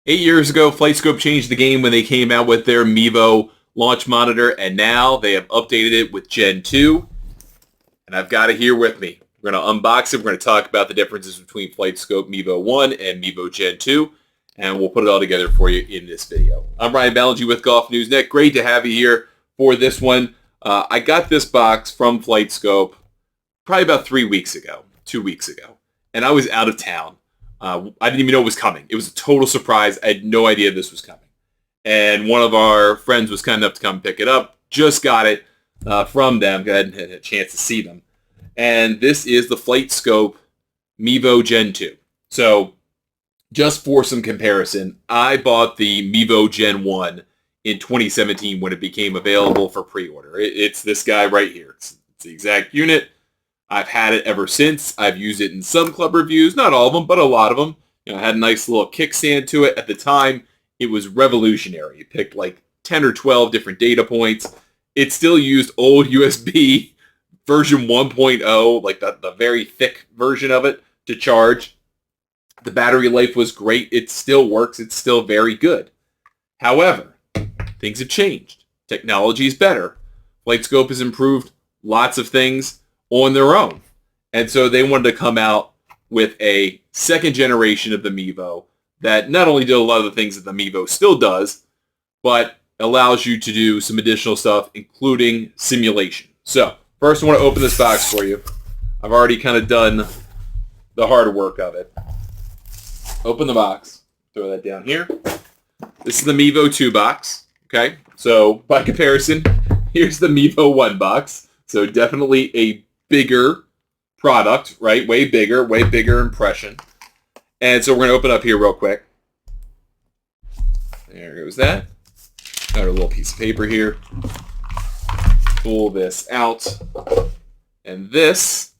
8 years ago, FlightScope changed the game when they came out with their Mevo launch monitor, and now they have updated it with Gen 2, and I've got it here with me. We're going to unbox it. We're going to talk about the differences between FlightScope Mevo 1 and Mevo Gen 2, and we'll put it all together for you in this video. I'm Ryan Ballengee with Golf News Net. Great to have you here for this one. I got this box from FlightScope probably about 2 weeks ago, and I was out of town. I didn't even know it was coming. It was a total surprise. I had no idea this was coming. And one of our friends was kind enough to come pick it up. Just got it from them. I hadn't had a chance to see them. And this is the FlightScope Mevo Gen 2. So just for some comparison, I bought the Mevo Gen 1 in 2017 when it became available for pre-order. It's this guy right here. It's the exact unit. I've had it ever since. I've used it in some club reviews, not all of them, but a lot of them. It had a nice little kickstand to it. At the time, it was revolutionary. It picked like 10 or 12 different data points. It still used old USB version 1.0, like the very thick version of it, to charge. The battery life was great. It still works. It's still very good. However, things have changed. Technology is better. FlightScope has improved lots of things on their own. And so they wanted to come out with a second generation of the Mevo that not only did a lot of the things that the Mevo still does, but allows you to do some additional stuff, including simulation. So first I want to open this box for you. I've already kind of done the hard work of it. Open the box. Throw that down here. This is the Mevo 2 box. Okay, so by comparison, here's the Mevo 1 box. So definitely a bigger product, right? Way bigger impression. And so we're going to open up here real quick. There goes that. Got a little piece of paper here. Pull this out. And this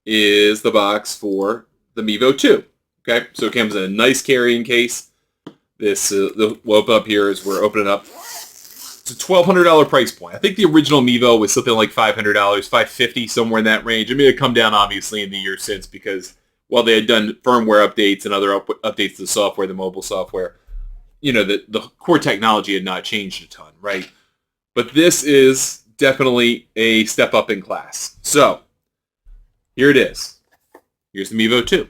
is the box for the Mevo 2. Okay, so it comes in a nice carrying case. This, we'll open up here as we're opening up. It's a $1,200 price point. I think the original Mevo was something like $500, $550, somewhere in that range. I mean, it come down obviously in the years since because while they had done firmware updates and other updates to the software, the mobile software, you know, the core technology had not changed a ton, right? But this is definitely a step up in class. So here it is. Here's the Mevo 2.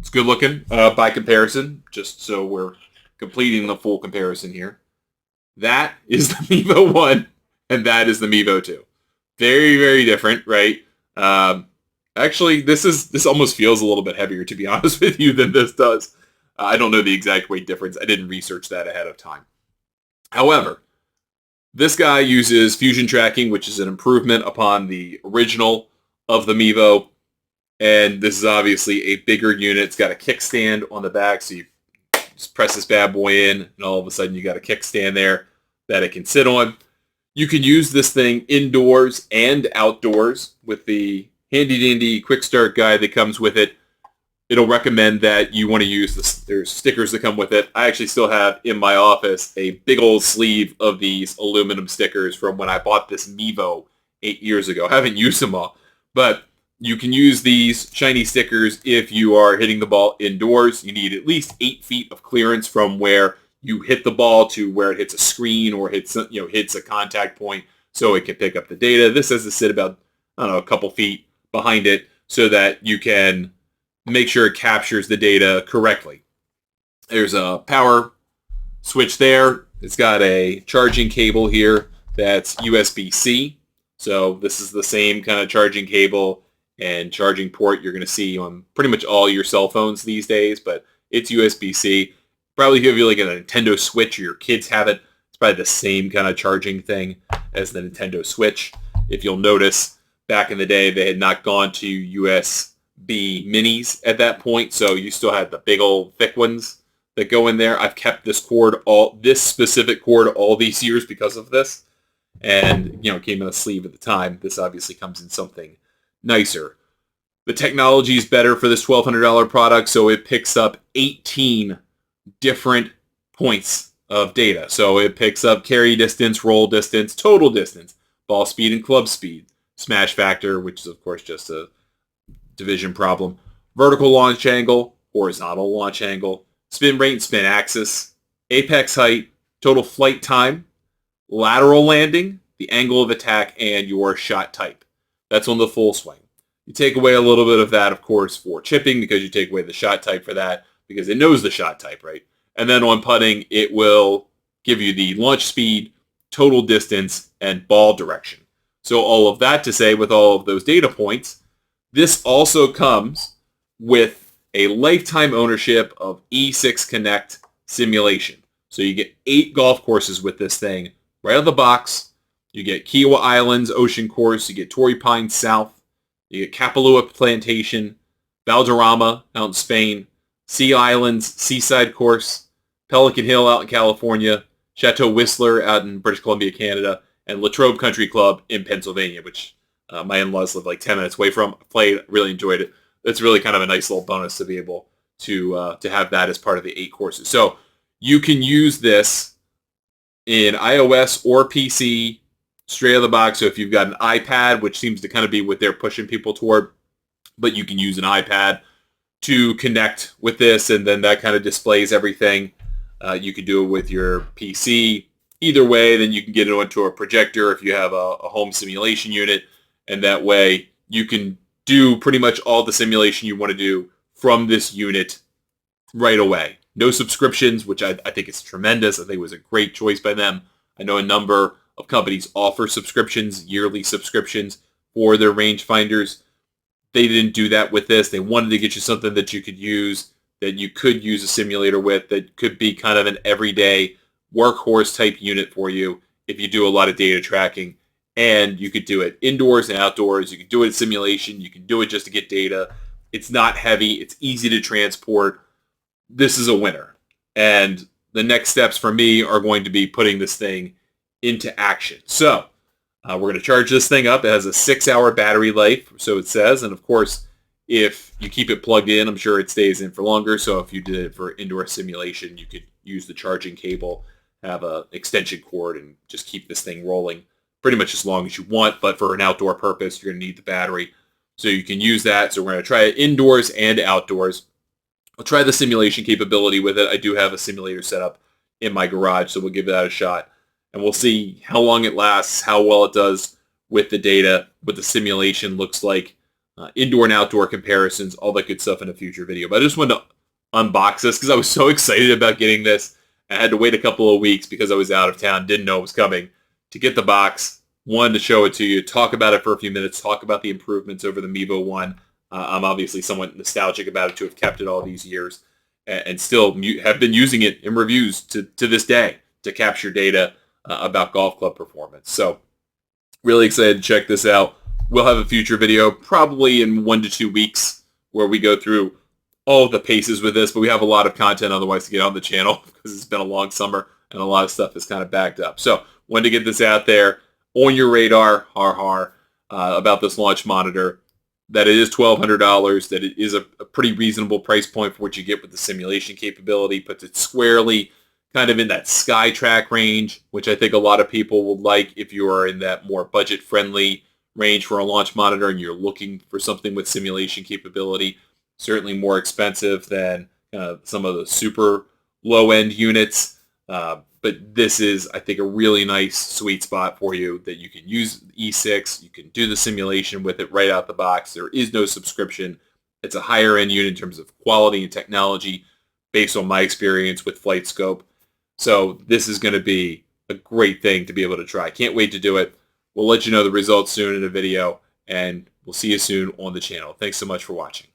It's good looking by comparison, just so we're completing the full comparison here. That is the Mevo 1, and that is the Mevo 2. Very, very different, right? Actually, this almost feels a little bit heavier, to be honest with you, than this does. I don't know the exact weight difference. I didn't research that ahead of time. However, this guy uses fusion tracking, which is an improvement upon the original of the Mevo. And this is obviously a bigger unit. It's got a kickstand on the back, so you just press this bad boy in, and all of a sudden you got a kickstand there that it can sit on. You can use this thing indoors and outdoors with the handy-dandy quick start guide that comes with it. It'll recommend that you want to use this. There's stickers that come with it. I actually still have in my office a big old sleeve of these aluminum stickers from when I bought this Mevo 8 years ago. I haven't used them all, but you can use these shiny stickers if you are hitting the ball indoors. You need at least 8 feet of clearance from where you hit the ball to where it hits a screen or hits a contact point so it can pick up the data. This has to sit about, I don't know, a couple feet behind it so that you can make sure it captures the data correctly. There's a power switch there. It's got a charging cable here that's USB-C. So this is the same kind of charging cable and charging port you're going to see on pretty much all your cell phones these days, but it's USB-C. Probably if you have like a Nintendo Switch or your kids have it, it's probably the same kind of charging thing as the Nintendo Switch. If you'll notice, back in the day, they had not gone to USB minis at that point, so you still had the big old thick ones that go in there. I've kept this specific cord all these years because of this, and it came in a sleeve at the time. This obviously comes in something nicer. The technology is better for this $1,200 product, so it picks up 18 different points of data. So it picks up carry distance, roll distance, total distance, ball speed and club speed, smash factor, which is of course just a division problem, vertical launch angle, horizontal launch angle, spin rate and spin axis, apex height, total flight time, lateral landing, the angle of attack, and your shot type. That's on the full swing. You take away a little bit of that, of course, for chipping because you take away the shot type for that because it knows the shot type, right? And then on putting, it will give you the launch speed, total distance, and ball direction. So all of that to say, with all of those data points, this also comes with a lifetime ownership of E6 Connect simulation. So you get 8 golf courses with this thing right out of the box. You get Kiowa Islands Ocean Course. You get Torrey Pines South. You get Kapalua Plantation, Valderrama out in Spain, Sea Islands Seaside Course, Pelican Hill out in California, Chateau Whistler out in British Columbia, Canada, and Latrobe Country Club in Pennsylvania, which my in-laws live like 10 minutes away from. Played, really enjoyed it. It's really kind of a nice little bonus to be able to have that as part of the 8 courses. So you can use this in iOS or PC straight out of the box. So if you've got an iPad, which seems to kind of be what they're pushing people toward, but you can use an iPad to connect with this, and then that kind of displays everything. You can do it with your PC. Either way, then you can get it onto a projector if you have a home simulation unit, and that way you can do pretty much all the simulation you want to do from this unit right away. No subscriptions, which I think is tremendous. I think it was a great choice by them. I know a number of companies offer subscriptions, yearly subscriptions for their rangefinders. They didn't do that with this. They wanted to get you something that you could use, that you could use a simulator with, that could be kind of an everyday workhorse type unit for you if you do a lot of data tracking. And you could do it indoors and outdoors. You could do it in simulation. You can do it just to get data. It's not heavy. It's easy to transport. This is a winner. And the next steps for me are going to be putting this thing into action. So we're going to charge this thing up. It has a 6-hour battery life, so it says. And of course, if you keep it plugged in, I'm sure it stays in for longer. So if you did it for indoor simulation, you could use the charging cable, have an extension cord, and just keep this thing rolling pretty much as long as you want. But for an outdoor purpose, you're going to need the battery. So you can use that. So we're going to try it indoors and outdoors. I'll try the simulation capability with it. I do have a simulator set up in my garage, so we'll give that a shot. And we'll see how long it lasts, how well it does with the data, what the simulation looks like, indoor and outdoor comparisons, all that good stuff in a future video. But I just wanted to unbox this because I was so excited about getting this. I had to wait a couple of weeks because I was out of town, didn't know it was coming, to get the box. Wanted to show it to you, talk about it for a few minutes, talk about the improvements over the Mevo 1. I'm obviously somewhat nostalgic about it to have kept it all these years and still have been using it in reviews to this day to capture data about golf club performance. So really excited to check this out. We'll have a future video probably in 1 to 2 weeks where we go through all of the paces with this, but we have a lot of content otherwise to get on the channel because it's been a long summer and a lot of stuff is kind of backed up. So wanted to get this out there on your radar, about this launch monitor, that it is $1,200, that it is a pretty reasonable price point for what you get with the simulation capability, puts it squarely kind of in that SkyTrack range, which I think a lot of people will like if you are in that more budget-friendly range for a launch monitor and you're looking for something with simulation capability. Certainly more expensive than some of the super low-end units, but this is, I think, a really nice sweet spot for you that you can use E6. You can do the simulation with it right out the box. There is no subscription. It's a higher-end unit in terms of quality and technology based on my experience with FlightScope. So this is going to be a great thing to be able to try. Can't wait to do it. We'll let you know the results soon in a video, and we'll see you soon on the channel. Thanks so much for watching.